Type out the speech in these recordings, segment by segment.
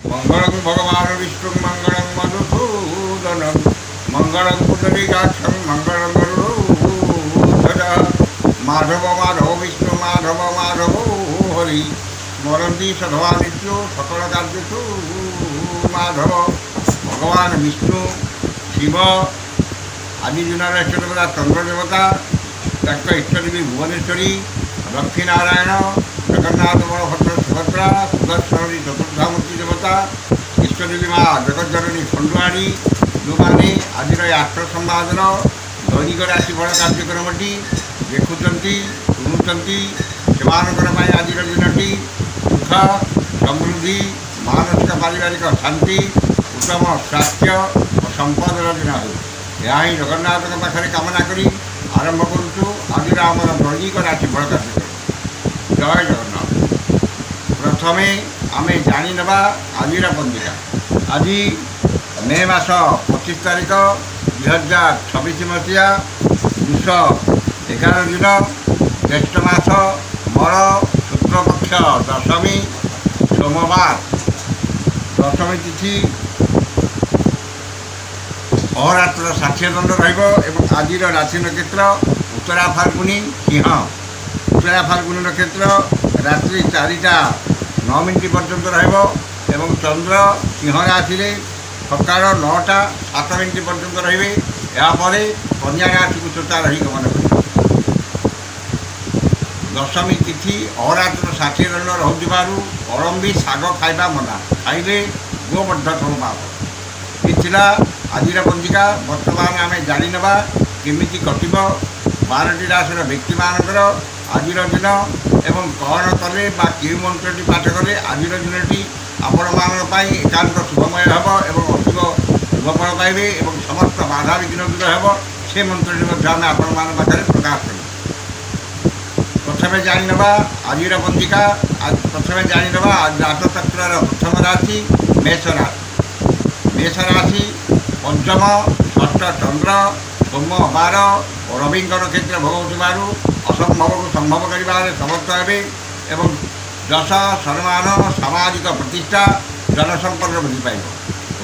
मंगलं भगवान विष्णु मंगलं मधुसूदनं मंगलं पुंडरीकाक्षं मंगलं गरुडध्वज माधव माधव विष्णु माधव माधव हरि स्मरन्ति सधवा नित्यो सकल कार्येषु माधव। भगवान विष्णु शिव आदि दिनर इष्टदेवता चंद्र देवता इष्टदेवी भुवनेश्वरी लक्ष्मीनारायण जगन्नाथ बलभद्र सुभद्रा सुदर्शनी चतुर्धामूर्ति देवता इष्टदेवी माँ जगज्जननी खंडुआणी जो मैंने आज आठ संवादर दैनिक राशिफल कार्यक्रमटी देखुंट शुणुंट से आज दिनटी सुख समृद्धि मानसिक पारिवारिक शांति उत्तम स्वास्थ्य और संपदर दिन हो यह ही जगन्नाथ पाखे कामना करी आरंभ करुचु आज आम दैनिक राशिफल कार्यक्रम। जय जगन्नाथ। प्रथमे आमे जानी नवा आज पंजिका। आज मे मास 25 तारिख 2026 मसीहा 211 दिन ज्येष्ठ मास मर शुक्लपक्ष दशमी सोमवार। दशमी तिथि अहोरात्र 60 दंड रही। राशि नक्षत्र उत्तरा फाल्गुनी सिंह। उत्तरा फाल्गुनी नक्षत्र रात्रि 4:09 पर्यंत रहिबो चंद्र सिंह राशि सका 9:07 पर्यंत रे। यापर कन्या राशि को चोटा रही गमन कर। दशमी तिथि अहोरात्र 60 दंड रोबार अरंबी शाग खाइबा मना खाइले गोवर्धक पाप। इला आज पंजिका। बर्तमान आम जाणीना केमी कटब 12टी राशि व्यक्ति मानकर आज दिन एवं कौन कले कि मंत्री पाठ कले आज दिन आपण मान एकांत शुभमय हे और अधिक शुभफल पाइबे और समस्त बाधा विघ्न दूर हो से मंत्री आम आपण मान पाखे प्रकाश करूँ। प्रथम जाणीना आज पंजिका। प्रथम जाणीना आज रातचक्र प्रथम राशि मेष राशि। मेष राशि पंचम षष्ठ चंद्र सोमवार और रवि नक्षत्र भोग असंभव को संभव कर समर्थ हे और दश सम्मान सामाजिक प्रतिष्ठा जनसंपर्क वृद्धि पाइब।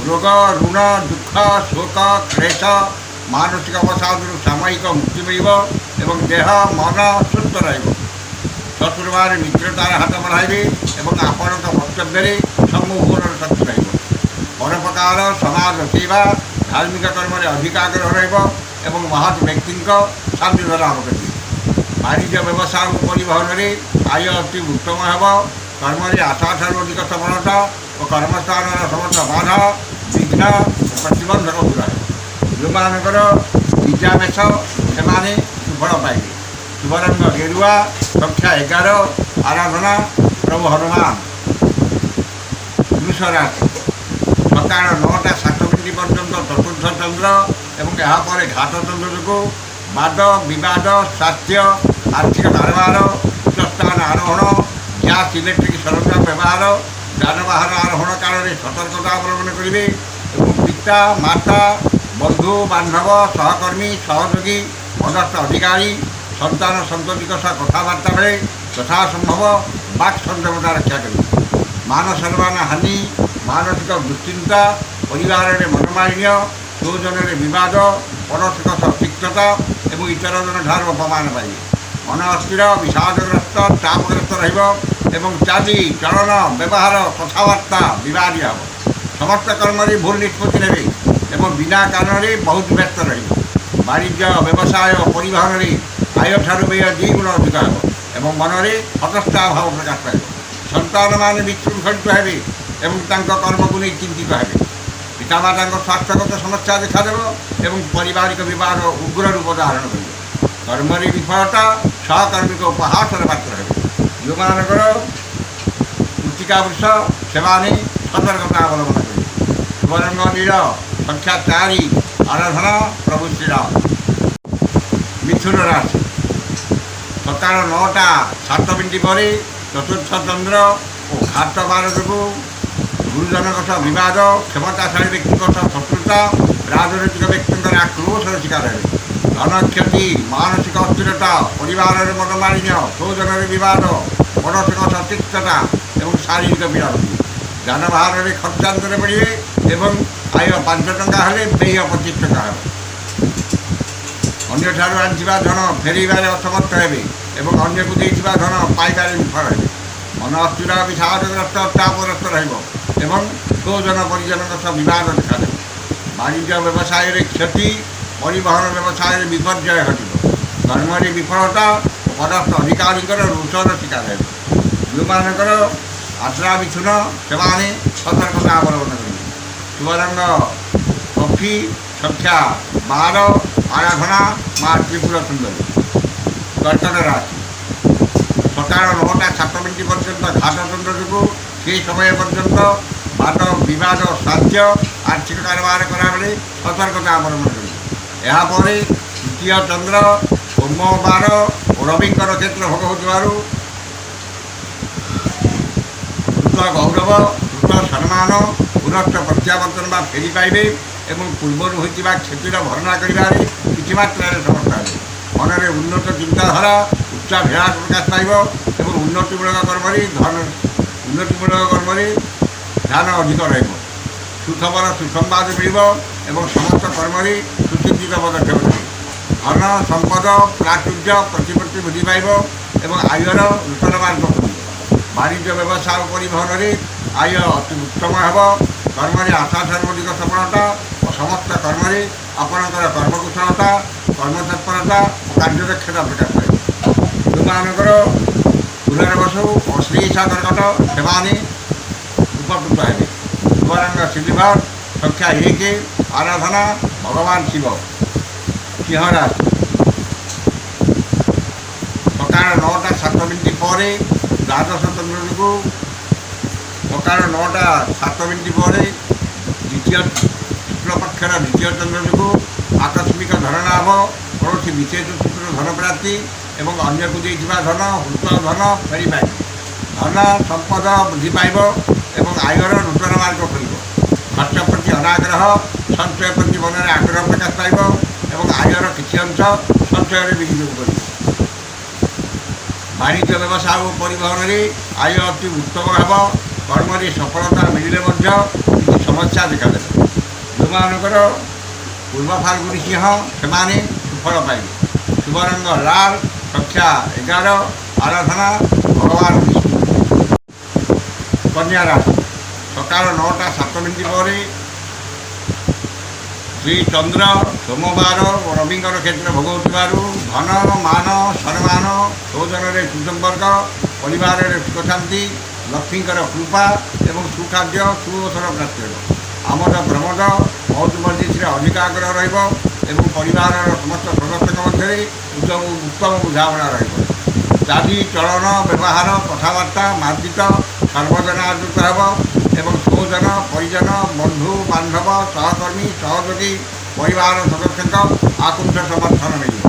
रोग ऋण दुख शोक क्लेश मानसिक अवसाद सामयिक मुक्ति मिल और देह मन सुस्थ रतुर्बार मित्रतार हाथ बढ़ाइबे और आपण वक्तव्य सम्मुखर शक्ति रही। परोपकार समाज सेवा धार्मिक कर्म अधिक आग्रह और महत् व्यक्ति शांति लाभ करेंगे। वाणिज्य व्यवसाय और परिवहन में आय अति उत्तम हो। कर्म आशा ठार अधिक सफलता और कर्मस्थान समस्त बाधा विघ्न प्रतिबंधक दूर है। जो मानकर विद्यावेश से सुफल पाइबे। शुभ रंग गेरुआ। संख्या 11। आराधना प्रभु हनुमान। वृष राशि सका 9:07 पर्यंत चतुर्थ चंद्र और यापर घाट चंद्र जो वाद विवाद स्वास्थ्य आर्थिक कारोबार उच्चस्थान आरोहण गैस इलेक्ट्रिक सरंजाम व्यवहार जानवाहन आरोहण काल में सतर्कता अवलंबन करेंगे और पिता माता बंधु बांधव सहकर्मी सहयोगी पदस्थ अधिकारी संतान संतति सह कथबार्ता बेले यथासंभव बाक संयमता रक्षा करेंगे। मान सम्मान हानि मानसिक दुश्चिंता परिवार में मनोमालिन्य स्वजन विवाद पड़ोशी सह तिक्तता और इतर जन ठार अपमान पाइबे। मन अस्थिर विषादग्रस्त चापग्रस्त रही चाली चलन व्यवहार कथबार्ता विवादी हम। समस्त कर्म भूल निष्पत्ति ने और बिना कारण बहुत व्यस्त रही। वाणिज्य व्यवसाय परिवहन आय ठार व्यय 2 गुण अधिक हो मन में हतस्था भाव प्रकाश पाइब। संतान मान विशृंखलित हे और कर्म को नहीं चिंतित हे। पितामाता स्वास्थ्यगत समस्या देखादेव और पारिवारिक विवाद उग्र रूप धारण करेंगे। कर्म विफलता सहकर्मी को उपहासर पात्र हे। जो मानकर मृत्तिका वृक्ष से सतर्कता अवलंबन करेंगे। शुभ रंग नील। संख्या 4। आराधना प्रभु श्रीराम। मिथुन राशि सका 9:07 पर चतुर्थ चंद्र और घाट बार जो गुरुजन विवाद क्षमताशाली व्यक्ति शत्रुता राजनैतिक व्यक्ति आक्रोश शिकार है। धन क्षति मानसिक अस्थिरता परिवार में मनोमालिन्य स्वजन विवाद पड़ोशी सतिक्तता और शारीरिक पीड़ा ଯାନବାହନରେ ଖର୍ଚ୍ଚାନ୍ତରେ ପଡ଼ିବେ ଏବଂ ଆୟ 5 ଟଙ୍କା ହେଲେ ବ୍ୟୟ 25 ଟଙ୍କା ହେବ। ଅନ୍ୟଠାରୁ ଆଣିଥିବା ଧନ ଫେରାଇବାରେ ଅସମର୍ଥ ହେବେ ଏବଂ ଅନ୍ୟକୁ ଦେଇଥିବା ଧନ ପାଇବାରେ ବିଫଳ ହେବେ। ମନ ଅସ୍ଥିର ବିଷାଦଗ୍ରସ୍ତ ଚାପଗ୍ରସ୍ତ ରହିବ ଏବଂ ସ୍ୱଜନ ପରିଜନଙ୍କ ସହ ବିବାଦ ଦେଖାଦେବ। ବାଣିଜ୍ୟ ବ୍ୟବସାୟରେ କ୍ଷତି, ପରିବହନ ବ୍ୟବସାୟରେ ବିପର୍ଯ୍ୟୟ ଘଟିବ। କର୍ମରେ ବିଫଳତା ଓ ପଦସ୍ଥ ଅଧିକାରୀଙ୍କର ରୋଷର ଶିକାର ହେବେ। ଯେଉଁମାନଙ୍କର ଆଶ୍ରା ବିଚ୍ଛୁନ୍ନ ସେମାନେ ସତର୍କତା ଅବଲମ୍ବନ କରିବେ। ଶୁଭରଙ୍ଗ କଫି, ସଂଖ୍ୟା 12, ଆରାଧନା ମା ତ୍ରିପୁର ସୁନ୍ଦରୀ। କର୍କଟ ରାଶି ସକାଳ 9ଟା 7 ମିନିଟ୍ ପର୍ଯ୍ୟନ୍ତ ଘାତଚନ୍ଦ୍ର ଯୋଗୁଁ ସେହି ସମୟ ପର୍ଯ୍ୟନ୍ତ ବାଦ ବିବାଦ ସ୍ୱାସ୍ଥ୍ୟ ଆର୍ଥିକ କାରବାର କଲାବେଳେ ସତର୍କତା ଅବଲମ୍ବନ କରିବେ। ଏହାପରେ ତୃତୀୟ ଚନ୍ଦ୍ର ସୋମବାର ଓ ରବିଙ୍କ ନକ୍ଷତ୍ର ଭୋଗ ହେଉଥିବାରୁ ଦ୍ରୁତ ଗୌରବ, ଦ୍ରୁତ ସମ୍ମାନ, ପୁନଶ୍ଚ ପ୍ରତ୍ୟାବର୍ତ୍ତନ ବା ଫେରି ପାଇବେ ଏବଂ ପୂର୍ବରୁ ହୋଇଥିବା କ୍ଷତିର ଭରଣା କରିବାରେ କିଛି ମାତ୍ରାରେ ସମର୍ଥ ହେବେ। ମନରେ ଉନ୍ନତ ଚିନ୍ତାଧାରା, ଉଚ୍ଚାଭିଳାଷ ପ୍ରକାଶ ପାଇବ ଏବଂ ଉନ୍ନତିମୂଳକ କର୍ମରେ ଧ୍ୟାନ ଅଧିକ ରହିବ। ସୁଖବର ସୁସମ୍ବାଦ ମିଳିବ ଏବଂ ସମସ୍ତ କର୍ମରେ ସୁଚିନ୍ତିତ ପଦକ୍ଷେପ ନେବେ। ଧନ ସମ୍ପଦ ପ୍ରାଚୁର୍ଯ୍ୟ ପ୍ରତିପତ୍ତି ବୃଦ୍ଧି ପାଇବ ଏବଂ ଆୟର ନୂତନ ମାର୍ଗ ଖୋଲିବ। ବାଣିଜ୍ୟ ବ୍ୟବସାୟ ଓ ପରିବହନରେ ଆୟ ଅତି ଉତ୍ତମ ହେବ। କର୍ମରେ ଆଶାସର୍ବଧିକ ସଫଳତା ଓ ସମସ୍ତ କର୍ମରେ ଆପଣଙ୍କର କର୍ମକୁଶଳତା, କର୍ମତତ୍ପରତା ଓ କାର୍ଯ୍ୟଦକ୍ଷତା ପ୍ରକାଶ ପାଇବ। ଯେଉଁମାନଙ୍କର ପୁନର୍ବସୁ ଓ ଶ୍ରୀ କର୍କଟ ସେମାନେ ଉପକୃତ ହେବେ। ଶୁଭରଙ୍ଗ ସିଲଭର, ସଂଖ୍ୟା 1, ଆରାଧନା ଭଗବାନ ଶିବ। ସିଂହ ରାଶି ସକାଳ 9ଟା 7 ମିନିଟ୍ ପରେ ଦ୍ୱାଦଶ ଚନ୍ଦ୍ର ଯୋଗୁଁ ସକାଳ 9ଟା 7 ମିନିଟ୍ ପରେ ଶୁକ୍ଳପକ୍ଷର ଦ୍ୱିତୀୟ ଚନ୍ଦ୍ର ଯୋଗୁଁ ଆକସ୍ମିକ ଧନ ଲାଭ, କୌଣସି ବିଶେଷ ସୂତ୍ରର ଧନ ପ୍ରାପ୍ତି ଏବଂ ଅନ୍ୟକୁ ଦେଇଥିବା ଧନ ହୃତ ଧନ ଫେରି ପାଇବ। ଧନ ସମ୍ପଦ ବୃଦ୍ଧି ପାଇବ ଏବଂ ଆୟର ନୂତନ ମାର୍ଗ ଖୋଲିବ। ଖର୍ଚ୍ଚ ପ୍ରତି ଅନାଗ୍ରହ, ସଞ୍ଚୟ ପ୍ରତି ମନରେ ଆଗ୍ରହ ପ୍ରକାଶ ପାଇବ ଏବଂ ଆୟର କିଛି ଅଂଶ ସଞ୍ଚୟରେ ବିନିଯୋଗ କରିବ। ବାଣିଜ୍ୟ ବ୍ୟବସାୟ ଓ ପରିବହନରେ ଆୟ ଅତି ଉତ୍ତମ ହେବ। କର୍ମରେ ସଫଳତା ମିଳିଲେ ମଧ୍ୟ କିଛି ସମସ୍ୟା ଦେଖାଦେବ। ଯେଉଁମାନଙ୍କର ପୂର୍ବ ଫାଲ୍ଗୁନୀ ସିଂହ ସେମାନେ ସୁଫଳ ପାଇବେ। ଶୁଭରଙ୍ଗ ଲାଲ, ସଂଖ୍ୟା 11, ଆରାଧନା ଭଗବାନ ବିଷ୍ଣୁ। କନ୍ୟା ରାଶି ସକାଳ 9ଟା 7 ମିନିଟ୍ ପରେ ଶ୍ରୀ ଚନ୍ଦ୍ର ସୋମବାର ଓ ରବିଙ୍କ ନକ୍ଷତ୍ର ଭୋଗ ହେଉଥିବାରୁ ଧନ, ମାନ, ସମ୍ମାନ, ସ୍ୱଜନରେ ସୁସମ୍ପର୍କ, ପରିବାରରେ ସୁଖଶାନ୍ତି, ଲକ୍ଷ୍ମୀଙ୍କର କୃପା ଏବଂ ସୁଖାଦ୍ୟ ସୁଔଷଧ ପ୍ରାପ୍ତି ହେବ। ଆମୋଦ ପ୍ରମୋଦ ମୌଜ ମଜଲିସରେ ଅଧିକ ଆଗ୍ରହ ରହିବ ଏବଂ ପରିବାରର ସମସ୍ତ ସଦସ୍ୟଙ୍କ ମଧ୍ୟରେ ଉତ୍ତମ ବୁଝାମଣା ରହିବ। ଚାଲି ଚଳନ ବ୍ୟବହାର କଥାବାର୍ତ୍ତା ମାର୍ଜିତ ସର୍ବଜନାଦୃତ ହେବ ଏବଂ ସ୍ୱଜନ ପରିଜନ ବନ୍ଧୁ ବାନ୍ଧବ ସହକର୍ମୀ ସହଯୋଗୀ ପରିବାର ସଦସ୍ୟଙ୍କ ଆକୁଣ୍ଠ ସମର୍ଥନ ମିଳିବ।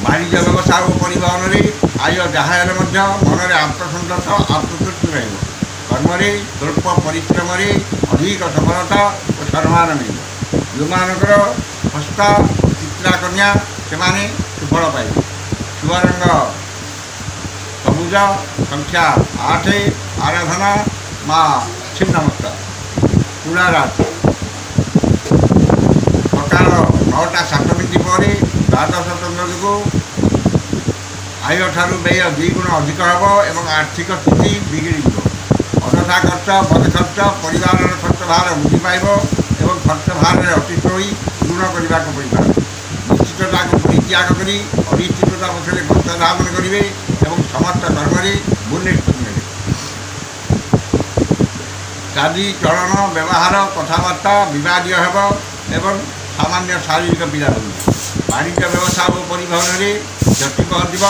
ବାଣିଜ୍ୟ ବ୍ୟବସାୟ ଓ ପରିବହନରେ ଆୟ ଯାହା ହେଲେ ମଧ୍ୟ ମନରେ ଆତ୍ମସନ୍ତୋଷ ଆତ୍ମତୃପ୍ତି ରହିବ। କର୍ମରେ ସ୍ୱଳ୍ପ ପରିଶ୍ରମରେ ଅଧିକ ସଫଳତା ଓ ସମ୍ମାନ ମିଳିବ। ଯେଉଁମାନଙ୍କର ହସ୍ତା ଚିତ୍ରା କନ୍ୟା ସେମାନେ ସୁଫଳ ପାଇବେ। ଶୁଭରଙ୍ଗ ସବୁଜ, ସଂଖ୍ୟା 8, ଆରାଧନା ମା ଛିନ୍ନମସ୍ତା। ତୁଳା ରାଶି ସକାଳ 9ଟା 7 ମିନିଟ୍ ପରେ ଦ୍ୱାଦଶ ଚନ୍ଦ୍ର ଯୋଗୁଁ ଆୟଠାରୁ ବ୍ୟୟ 2 ଗୁଣ ଅଧିକ ହେବ ଏବଂ ଆର୍ଥିକ ସ୍ଥିତି ବିଗିଡ଼ିଯିବ। ଅଯଥା ଖର୍ଚ୍ଚ, ବଦ ଖର୍ଚ୍ଚ, ପରିବାରର ଖର୍ଚ୍ଚ ଭାର ବୃଦ୍ଧି ପାଇବ ଏବଂ ଖର୍ଚ୍ଚ ଭାରରେ ଅତିଷ୍ଠ ହୋଇ ଋଣ କରିବାକୁ ପଡ଼ିପାରେ। ନିଶ୍ଚିତତାକୁ ପରିତ୍ୟାଗ କରି ଅନିଶ୍ଚିତତା ପଛରେ ଖର୍ଚ୍ଚ ଧାମନ କରିବେ ଏବଂ ସମସ୍ତ କର୍ମରେ ଭୁଲ ନିଷ୍ପତ୍ତି ନେବେ। ଚାଲି ଚଳନ ବ୍ୟବହାର କଥାବାର୍ତ୍ତା ବିବାଦୀୟ ହେବ ଏବଂ ସାମାନ୍ୟ ଶାରୀରିକ ପୀଡ଼ା ହେବ। ବାଣିଜ୍ୟ ବ୍ୟବସାୟ ଓ ପରିବହନରେ କ୍ଷତି ପହଞ୍ଚିବ।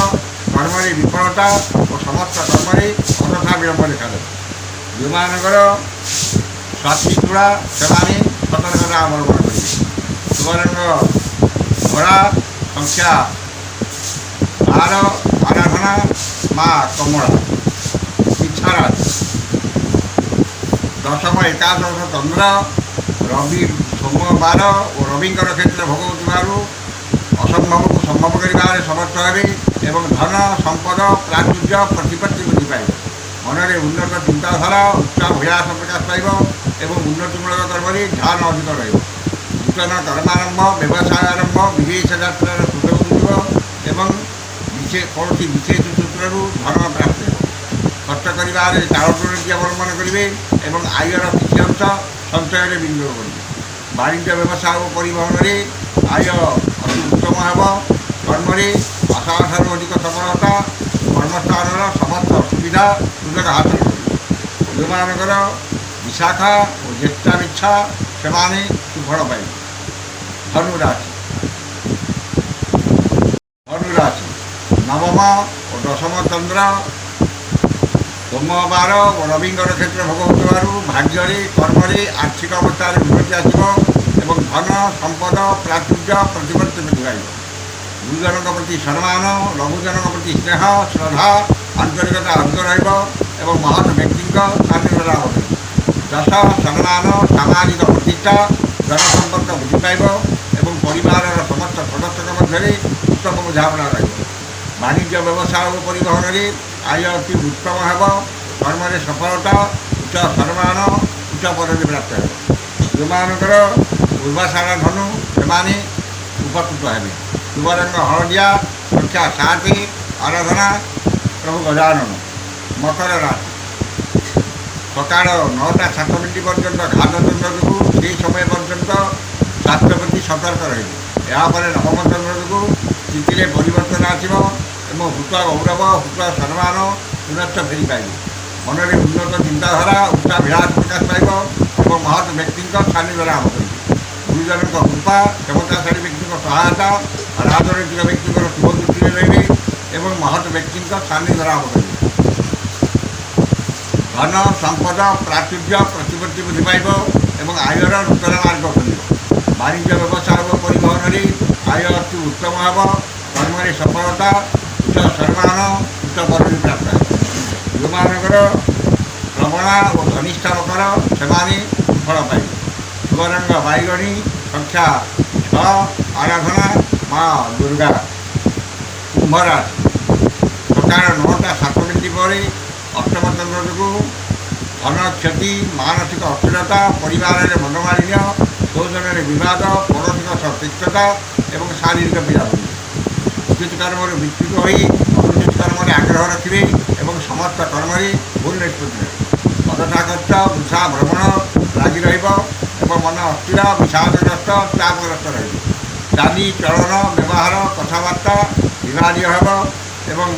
କର୍ମରେ ବିଫଳତା ଓ ସମସ୍ତ କର୍ମରେ ଅଯଥା ବିଳମ୍ବ ଦେଖାଦେବ। ଯେଉଁମାନଙ୍କର ସ୍ୱାସ୍ଥ୍ୟ ତୁଳା ସେମାନେ ସତର୍କତା ଅବଲମ୍ବନ କରିବେ। ଶୁଭରଙ୍ଗ ଧଳା, ସଂଖ୍ୟା 12, ଆରାଧନା ମା କମଳା। ଇଚ୍ଛା ରାଶି ଦଶମ ଏକାଦଶ ଚନ୍ଦ୍ର ସୋମବାର ଓ ରବିଙ୍କ ନକ୍ଷତ୍ର ଭୋଗ ହେଉଥିବାରୁ ଅସମ୍ଭବକୁ ସମ୍ଭବ କରିବାରେ ସମର୍ଥ ହେବେ ଏବଂ ଧନ ସମ୍ପଦ ପ୍ରାଚୁର୍ଯ୍ୟ ପ୍ରତିପତ୍ତି ବୃଦ୍ଧି ପାଇବ। ମନରେ ଉନ୍ନତ ଚିନ୍ତାଧାରା ଉଚ୍ଚ ଅଭିଳାଷ ପ୍ରକାଶ ପାଇବ ଏବଂ ଉନ୍ନତିମୂଳକ କର୍ମରେ ଧ୍ୟାନ ଅଧିକ ରହିବ। ନୂତନ କର୍ମାରମ୍ଭ, ବ୍ୟବସାୟ ଆରମ୍ଭ, ବିଦେଶ ଯାତ୍ରାର ସୁଯୋଗ ମିଳିବ ଏବଂ କୌଣସି ବିଶେଷ ସୂତ୍ରରୁ ଧର୍ମ ପ୍ରାପ୍ତି ହେବ। ଖର୍ଚ୍ଚ କରିବାରେ ତାଳପ୍ରଣୀତି ଅବଲମ୍ବନ କରିବେ ଏବଂ ଆୟର କିଛି ଅଂଶ ସଞ୍ଚୟରେ ବିନିଯୋଗ କରିବେ। ବାଣିଜ୍ୟ ବ୍ୟବସାୟ ଓ ପରିବହନରେ ଆୟ ଅତି ଉତ୍ତମ ହେବ। କର୍ମରେ ଆଶାଠାରୁ ଅଧିକ ସଫଳତା, କର୍ମସ୍ଥାନର ସମସ୍ତ ସୁବିଧା ସୁଯୋଗ ହାସଲ କରିବେ। ଯେଉଁମାନଙ୍କର ବିଶାଖା ଓ ଜ୍ୟେଷ୍ଠା ମିଚ୍ଛା ସେମାନେ ସୁଫଳ ପାଇବେ। ଧନୁରାଶି ନବମ ଓ ଦଶମ ଚନ୍ଦ୍ର ସୋମବାର ଓ ରବିଙ୍କର କ୍ଷେତ୍ର ଭୋଗ ହେଉଥିବାରୁ ଭାଗ୍ୟରେ, କର୍ମରେ, ଆର୍ଥିକ ଅବସ୍ଥାରେ ଉନ୍ନତି ଆସିବ ଏବଂ ଧନ, ସମ୍ପଦ, ପ୍ରାଚୁର୍ଯ୍ୟ, ପ୍ରତିପତ୍ତି ବୃଦ୍ଧି ପାଇବ। ଗୁରୁଜନଙ୍କ ପ୍ରତି ସମ୍ମାନ, ଲଘୁଜନଙ୍କ ପ୍ରତି ସ୍ନେହ, ଶ୍ରଦ୍ଧା, ଆନ୍ତରିକତା ଅଧିକ ରହିବ ଏବଂ ମହତ୍ ବ୍ୟକ୍ତିଙ୍କ ସାନ୍ନିଧ୍ୟ ଲାଭ କରିବ। ଯଶ, ସମ୍ମାନ, ସାମାଜିକ ପ୍ରତିଷ୍ଠା, ଜନସମ୍ପର୍କ ବୃଦ୍ଧି ପାଇବ ଏବଂ ପରିବାରର ସମସ୍ତ ସଦସ୍ୟଙ୍କ ମଧ୍ୟରେ ଉତ୍ତମ ବୁଝାମଣା ରହିବ। ବାଣିଜ୍ୟ ବ୍ୟବସାୟ ଓ ପରିବହନରେ ଆୟ ଅତି ଉତ୍ତମ ହେବ। କର୍ମରେ ସଫଳତା, ଉଚ୍ଚ ସମ୍ମାନ, ଉଚ୍ଚ ପଦବୀ ପ୍ରାପ୍ତ ହେବ। ଯେଉଁମାନଙ୍କର ପୂର୍ବାଷାଢ଼ ଧନୁ ସେମାନେ ଉପକୃତ ହେବେ। ଶୁଭ ରଙ୍ଗ ହଳଦିଆ, ସଂଖ୍ୟା 7, ଆରାଧନା ପ୍ରଭୁ ଗଜାନନ। ମକର ରାଶି ସକାଳ 9:07 ପର୍ଯ୍ୟନ୍ତ ଘାତଚନ୍ଦ୍ର ଯୋଗୁଁ ସେହି ସମୟ ପର୍ଯ୍ୟନ୍ତ ସ୍ୱାସ୍ଥ୍ୟ ପ୍ରତି ସତର୍କ ରହିବେ। ଏହାପରେ ନବମ ଚନ୍ଦ୍ର ଯୋଗୁଁ ସ୍ଥିତିରେ ପରିବର୍ତ୍ତନ ଆସିବ ଏବଂ ହୁତ ଗୌରବ, ହୁତ ସମ୍ମାନ ପୁନଶ୍ଚ ଫେରି ପାଇବେ। ମନରେ ଉନ୍ନତ ଚିନ୍ତାଧାରା, ଉଚ୍ଚାଭିଳାଷ ପ୍ରକାଶ ପାଇବ ଏବଂ ମହତ୍ ବ୍ୟକ୍ତିଙ୍କ ସାନ୍ନିଧ୍ୟ ଲାଭ କରିବେ। ଗୁରୁଜନଙ୍କ କୃପା, କ୍ଷମତାଶାଳୀ ବ୍ୟକ୍ତିଙ୍କ ସହାୟତା, ରାଜନୈତିକ ବ୍ୟକ୍ତିଙ୍କର ଶୁଭ ଦୃଷ୍ଟିରେ ରହିବେ ଏବଂ ମହତ୍ ବ୍ୟକ୍ତିଙ୍କ ସାନ୍ନିଧ୍ୟ ଲାଭ କରିବେ। ଧନ, ସମ୍ପଦ, ପ୍ରାଚୁର୍ଯ୍ୟ, ପ୍ରତିପତ୍ତି ବୃଦ୍ଧି ପାଇବ ଏବଂ ଆୟର ନୂତନ ମାର୍ଗ ଖୋଲିବ। ବାଣିଜ୍ୟ ବ୍ୟବସାୟ ଓ ପରିବହନରେ ଆୟ ଅତି ଉତ୍ତମ ହେବ। କର୍ମରେ ସଫଳତା, ଉଚ୍ଚ ସମ୍ମାନ, ଉଚ୍ଚ ପଦବୀ ପ୍ରାପ୍ତ ହେବ। ଯେଉଁମାନଙ୍କର ଶ୍ରବଣା ଓ ଧନିଷ୍ଠା ମକର ସେମାନେ ସୁଫଳ ପାଇବେ। ଶୁଭ ରଙ୍ଗ ବାଇଗଣୀ, ସଂଖ୍ୟା 6, ଆରାଧନା ମା ଦୁର୍ଗା। କୁମ୍ଭ ରାଶି ସକାଳ 9:07 ପରେ ଅଷ୍ଟମ ଚନ୍ଦ୍ର ଯୋଗୁଁ ଧନ କ୍ଷତି, ମାନସିକ ଅସ୍ଥିରତା, ପରିବାରରେ ମନମାଳିନ୍ୟ, ସ୍ୱଜନରେ ବିବାଦ, ପଡ଼ୋଶୀଙ୍କ ସହ ତିକ୍ତତା ଏବଂ ଶାରୀରିକ ପୀଡ଼ା ହୋଇବ। ଉଚିତ କର୍ମରୁ ବିଚ୍ୟୁତ ହୋଇ ଅନୁଚିତ କର୍ମରେ ଆଗ୍ରହ ରଖିବେ ଏବଂ ସମସ୍ତ କର୍ମରେ ଭୁଲ ନିଷ୍ପତ୍ତି ନେବେ। ଅଯଥା ଖର୍ଚ୍ଚ, ବୃଥା ଭ୍ରମଣ ଲାଗି ରହିବ ଏବଂ ମନ ଅସ୍ଥିର, ବିଷାଦଗ୍ରସ୍ତ, ଚାପଗ୍ରସ୍ତ ରହିବ। ଚାଲି ଚଳନ, ବ୍ୟବହାର, କଥାବାର୍ତ୍ତା ବିବାଦୀୟ ହେବ ଏବଂ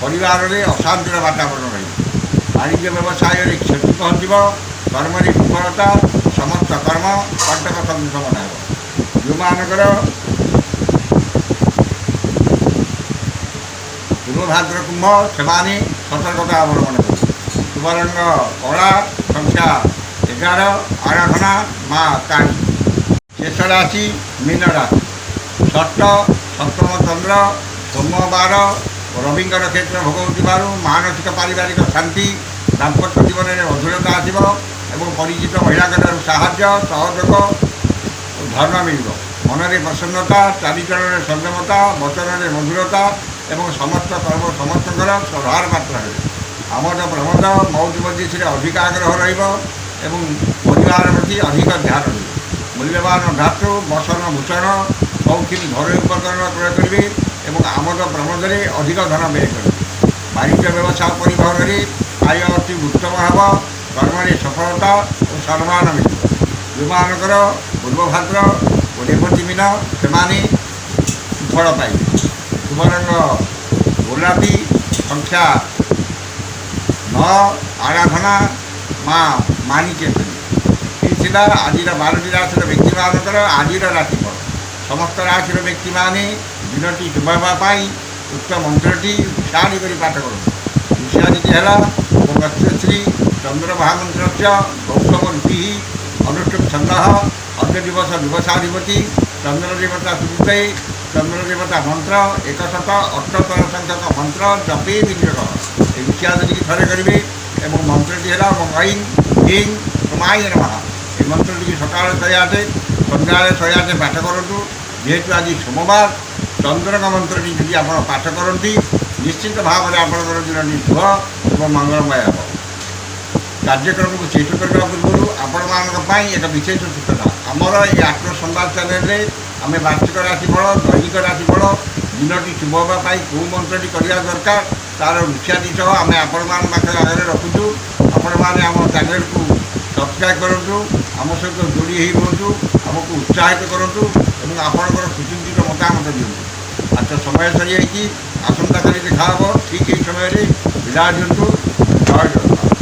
ପରିବାରରେ ଅଶାନ୍ତିର ବାତାବରଣ ରହିବ। ବାଣିଜ୍ୟ ବ୍ୟବସାୟରେ କ୍ଷତି ପହଞ୍ଚିବ। କର୍ମରେ ବିଫଳତା, ସମସ୍ତ କର୍ମ କଣ୍ଟକ ସଦୃଶ ମନେ ହେବ। ଯେଉଁମାନଙ୍କର ପୂର୍ବଭାଦ୍ର କୁମ୍ଭ ସେମାନେ ସତର୍କତା ଅବଲମ୍ବନ କରିବେ। ଶୁଭ ରଙ୍ଗ କଳା, ସଂଖ୍ୟା 11, ଆରାଧନା ମା କାଳୀ। ଶେଷ ରାଶି ମୀନ ରାଶି ଷଷ୍ଠ ସପ୍ତମ ଚନ୍ଦ୍ର ସୋମବାର ଓ ରବିଙ୍କର କ୍ଷେତ୍ର ଭୋଗ ହେଉଥିବାରୁ ମାନସିକ ପାରିବାରିକ ଶାନ୍ତି, ଦାମ୍ପତ୍ୟ ଜୀବନରେ ମଧୁରତା ଆସିବ ଏବଂ ପରିଚିତ ମହିଳାଙ୍କଠାରୁ ସାହାଯ୍ୟ, ସହଯୋଗ ଓ ଧର୍ମ ମିଳିବ। ମନରେ ପ୍ରସନ୍ନତା, ଚାଲିଚଳନରେ ସଂଯମତା, ବଚନରେ ମଧୁରତା ଏବଂ ସମସ୍ତ କର୍ମ ସମସ୍ତଙ୍କର ଶ୍ରଦ୍ଧାର ପାତ୍ର ହେବେ। ଆମୋଦ ପ୍ରମୋଦ, ମୌଜ ମଜଲିସରେ ଅଧିକ ଆଗ୍ରହ ରହିବ ଏବଂ ପରିବାର ପ୍ରତି ଅଧିକ ଧ୍ୟାନ ରହିବ। ମୂଲ୍ୟବାନ ଧାତୁ, ବସନ ଭୂଷଣ, ସୌଖିନୀ ଘରୋଇ ଉପକରଣ କ୍ରୟ କରିବେ ଏବଂ ଆମୋଦ ପ୍ରମୋଦରେ ଅଧିକ ଧନ ବ୍ୟୟ କରିବେ। ବାଣିଜ୍ୟ ବ୍ୟବସାୟ ପରିବହନରେ ଆୟ ଅତି ଉତ୍ତମ ହେବ। କର୍ମରେ ସଫଳତା ଓ ସମ୍ମାନ ମିଳିବ। ଯେଉଁମାନଙ୍କର ପୂର୍ବଭାଦ୍ର ଓ ରେବତୀ ମୀନ ସେମାନେ ସୁଫଳ ପାଇବେ। ଶୁଭ ରଙ୍ଗ ଗୋଲାପୀ, ସଂଖ୍ୟା 9, ଆରାଧନା ମା ମାଣିକେଶ୍ୱରୀ। ଏ ଥିଲା ଆଜିର 12ଟି ରାଶିର ବ୍ୟକ୍ତିମାନଙ୍କର ଆଜିର ରାଶିଫଳ। ସମସ୍ତ ରାଶିର ବ୍ୟକ୍ତିମାନେ ଦିନଟି ଶୁଭ ହେବା ପାଇଁ ଉକ୍ତ ମନ୍ତ୍ରଟି ଉତ୍ସାହୀ କରି ପାଠ କରନ୍ତୁ। ବିଷୟଟି ହେଲା ଗଚ୍ଛଶ୍ରୀ ଚନ୍ଦ୍ରମହାମନ୍ତ୍ରସ୍ୟ ଗୌତମ ଋଷି ଅନୁଷ୍ଠୁପ ଛନ୍ଦଃ ଅଦ୍ୟ ଦିବସ ଦିବସାଧିପତି ଚନ୍ଦ୍ରଦେବତା ସୁବୃତେ ଚନ୍ଦ୍ରଦେବତା ମନ୍ତ୍ର 178 ସଂଖ୍ୟକ ମନ୍ତ୍ର ଜପି ବିନିଯୋଗ। এই ବିଷୟ ଯଦି ଥରେ କରିବେ ଏବଂ ମନ୍ତ୍ରଟି ହେଲା ମଙ୍ଗୈଂ ଇଂ ତୁମାୟ ନମଃ। এই ମନ୍ତ୍ରଟିକି ସକାଳ 108 ସନ୍ଧ୍ୟାବେଳେ 108 ପାଠ କରନ୍ତୁ। ଯେହେତୁ ଆଜି ସୋମବାର ଚନ୍ଦ୍ରଙ୍କ ମନ୍ତ୍ରଟି ଯଦି ଆପଣ ପାଠ କରନ୍ତି ନିଶ୍ଚିତ ଭାବରେ ଆପଣଙ୍କର ଦିନଟି ଶୁଭ ଏବଂ ମଙ୍ଗଳମୟ ହେବ। କାର୍ଯ୍ୟକ୍ରମକୁ ଶେଷ କରିବା ପୂର୍ବରୁ ଆପଣମାନଙ୍କ ପାଇଁ ଏକ ବିଶେଷ ସୂଚନା। ଆମର ଏହି ଆଟ୍ର ସମ୍ବାଦ ଚ୍ୟାନେଲରେ ଆମେ ବାର୍ଷିକ ରାଶିଫଳ, ଦୈନିକ ରାଶିଫଳ, ଦିନଟି ଶୁଭ ହେବା ପାଇଁ କେଉଁ ମନ୍ତ୍ରଟି କରିବା ଦରକାର ତା'ର ରୁଚିଆଦି ସହ ଆମେ ଆପଣମାନଙ୍କ ପାଖରେ ଆଗରେ ରଖୁଛୁ। ଆପଣମାନେ ଆମ ଚ୍ୟାନେଲକୁ ସବସ୍କ୍ରାଇବ୍ କରନ୍ତୁ, ଆମ ସହିତ ଯୋଡ଼ି ହୋଇ ରୁହନ୍ତୁ, ଆମକୁ ଉତ୍ସାହିତ କରନ୍ତୁ ଏବଂ ଆପଣଙ୍କର ଖୁସିର ମତାମତ ଦିଅନ୍ତୁ। ଆଚ୍ଛା, ସମୟ ସରିଯାଇଛି। ଆସନ୍ତାକାଲି ଦେଖା ହେବ ଠିକ୍ ଏହି ସମୟରେ। ବିଦାୟ ଦିଅନ୍ତୁ। ଜୟ ଜଗନ୍ନାଥ।